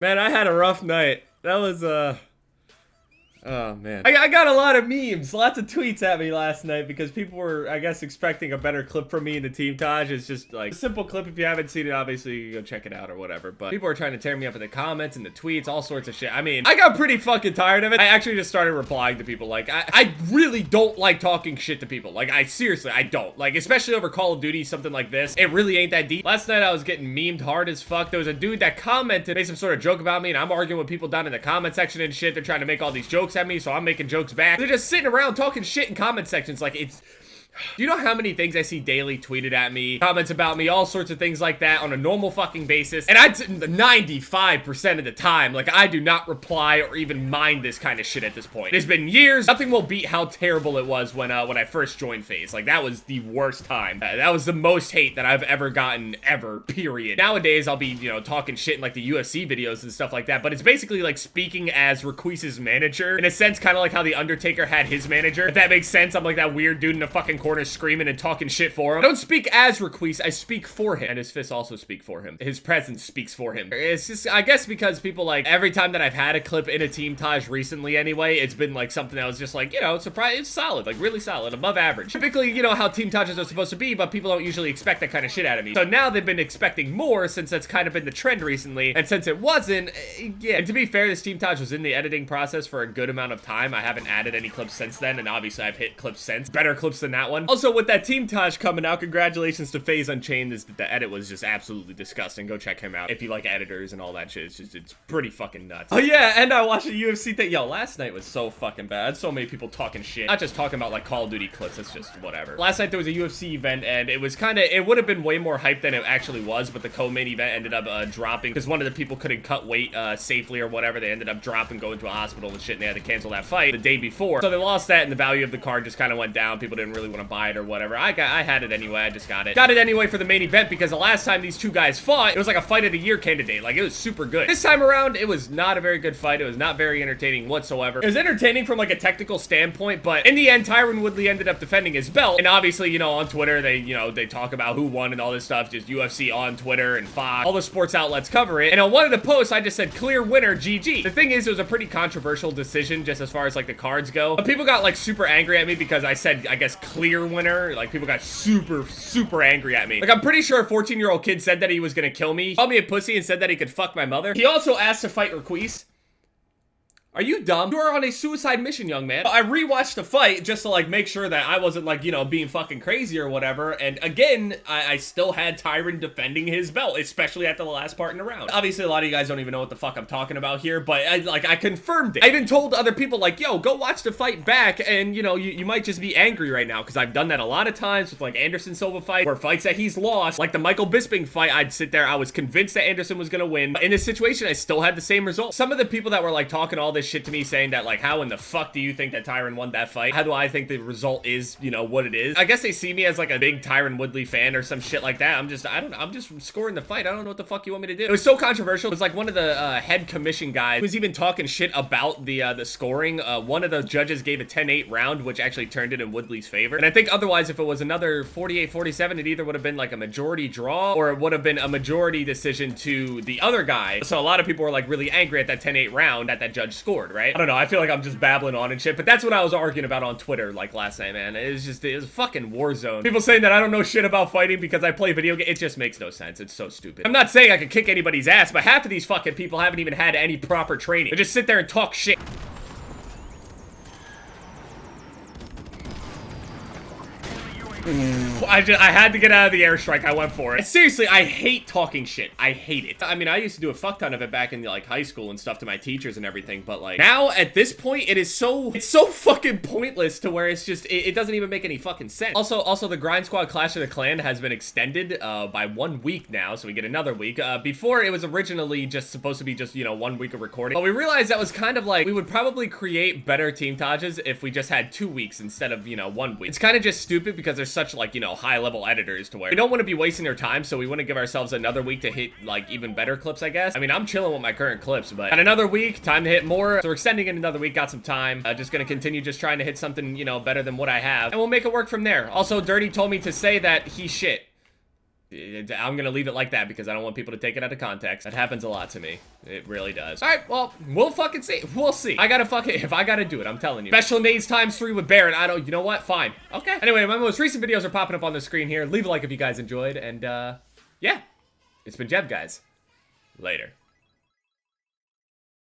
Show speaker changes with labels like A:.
A: Man, I had a rough night. That was, oh, man. I got a lot of memes, lots of tweets at me last night because people were, I guess, expecting a better clip from me in the Team Taj. It's just, like, a simple clip. If you haven't seen it, obviously, you can go check it out or whatever. But people are trying to tear me up in the comments and the tweets, all sorts of shit. I mean, I got pretty fucking tired of it. I actually just started replying to people. Like, I really don't like talking shit to people. Like, seriously, I don't. Like, especially over Call of Duty, something like this. It really ain't that deep. Last night, I was getting memed hard as fuck. There was a dude that commented, made some sort of joke about me, and I'm arguing with people down in the comment section and shit. They're trying to make all these jokes at me, so I'm making jokes back. They're just sitting around talking shit in comment sections. Like, it's... Do you know how many things I see daily tweeted at me, comments about me, all sorts of things like that on a normal fucking basis? And 95% of the time, like, I do not reply or even mind this kind of shit at this point. It's been years. Nothing will beat how terrible it was when I first joined FaZe. Like, that was the worst time. That was the most hate that I've ever gotten, ever, period. Nowadays, I'll be, you know, talking shit in, like, the UFC videos and stuff like that, but it's basically, like, speaking as Requise's manager. In a sense, kind of like how The Undertaker had his manager. If that makes sense, I'm like that weird dude in a fucking corner screaming and talking shit for him. I don't speak as Requise, I speak for him. And his fists also speak for him. His presence speaks for him. It's just, I guess because people, like, every time that I've had a clip in a Team Taj recently anyway, it's been like something that was just like, you know, it's solid, like really solid, above average. Typically, you know how Team Tajas are supposed to be, but people don't usually expect that kind of shit out of me. So now they've been expecting more since that's kind of been the trend recently. And since it wasn't, yeah. And to be fair, this Team Taj was in the editing process for a good amount of time. I haven't added any clips since then, and obviously I've hit clips since. Better clips than that one. Also, with that Team Taj coming out, congratulations to FaZe Unchained. The edit was just absolutely disgusting. Go check him out if you like editors and all that shit. It's pretty fucking nuts. Oh yeah, and I watched a UFC thing. Yo, last night was so fucking bad. So many people talking shit. Not just talking about like Call of Duty clips. It's just whatever. Last night there was a UFC event, and it was kind of, it would have been way more hype than it actually was, but the co-main event ended up dropping because one of the people couldn't cut weight safely or whatever. They ended up dropping, going to a hospital and shit, and they had to cancel that fight the day before. So they lost that, and the value of the card just kind of went down. People didn't really want to buy it or whatever. I had it anyway. I just got it. Got it anyway for the main event because the last time these two guys fought, it was like a fight of the year candidate. Like, it was super good. This time around, it was not a very good fight. It was not very entertaining whatsoever. It was entertaining from like a technical standpoint, but in the end, Tyron Woodley ended up defending his belt. And obviously, you know, on Twitter, they talk about who won and all this stuff. Just UFC on Twitter and Fox. All the sports outlets cover it. And on one of the posts, I just said, clear winner, GG. The thing is, it was a pretty controversial decision just as far as like the cards go. But people got like super angry at me because I said, I guess, clear winner. Like, people got super angry at me. Like, I'm pretty sure a 14-year-old kid said that he was gonna kill me, called me a pussy, and said that he could fuck my mother. He also asked to fight Requise. Are you dumb? You are on a suicide mission, young man. I rewatched the fight just to, like, make sure that I wasn't, like, you know, being fucking crazy or whatever. And again, I still had Tyron defending his belt, especially at the last part in the round. Obviously, a lot of you guys don't even know what the fuck I'm talking about here, but I confirmed it. I even told other people, like, yo, go watch the fight back, and, you know, you might just be angry right now, because I've done that a lot of times with, like, Anderson Silva fight, or fights that he's lost. Like the Michael Bisping fight, I'd sit there, I was convinced that Anderson was gonna win. But in this situation, I still had the same result. Some of the people that were, like, talking all this shit to me, saying that, like, how in the fuck do you think that Tyron won that fight? How do I think the result is, you know, what it is? I guess they see me as, like, a big Tyron Woodley fan or some shit like that. I'm just scoring the fight. I don't know what the fuck you want me to do. It was so controversial. It was like one of the head commission guys was even talking shit about the scoring. One of the judges gave a 10-8 round, which actually turned it in Woodley's favor. And I think otherwise, if it was another 48-47, it either would have been like a majority draw, or it would have been a majority decision to the other guy. So a lot of people were, like, really angry at that 10-8 round that judge scored, right? I don't know. I feel like I'm just babbling on and shit, but that's what I was arguing about on Twitter, like, last night, man. It was a fucking war zone. People saying that I don't know shit about fighting because I play video games. It just makes no sense. It's so stupid. I'm not saying I could kick anybody's ass, but half of these fucking people haven't even had any proper training. They just sit there and talk shit. I had to get out of the airstrike. I went for it. Seriously, I hate talking shit. I hate it. I mean, I used to do a fuck ton of it back in, like, high school and stuff to my teachers and everything, but, like, now, at this point, it's so fucking pointless to where it's just, it doesn't even make any fucking sense. Also, the Grind Squad Clash of the Clan has been extended by 1 week now, so we get another week. Before, it was originally just supposed to be just, you know, 1 week of recording, but we realized that was kind of like, we would probably create better Team Tajas if we just had 2 weeks instead of, you know, 1 week. It's kind of just stupid because there's such, like, you know, high-level editors to where we don't want to be wasting their time, so we want to give ourselves another week to hit, like, even better clips, I guess. I mean, I'm chilling with my current clips, but at another week, time to hit more. So we're extending it another week, got some time. Just gonna continue just trying to hit something, you know, better than what I have, and we'll make it work from there. Also, Dirty told me to say that he's shit. I'm gonna leave it like that because I don't want people to take it out of context. That happens a lot to me. It really does. All right, well, we'll fucking see. We'll see. I gotta if I gotta do it, I'm telling you. Special needs ×3 with Baron. I don't, you know what? Fine. Okay. Anyway, my most recent videos are popping up on the screen here. Leave a like if you guys enjoyed. And, yeah. It's been Jeb, guys. Later.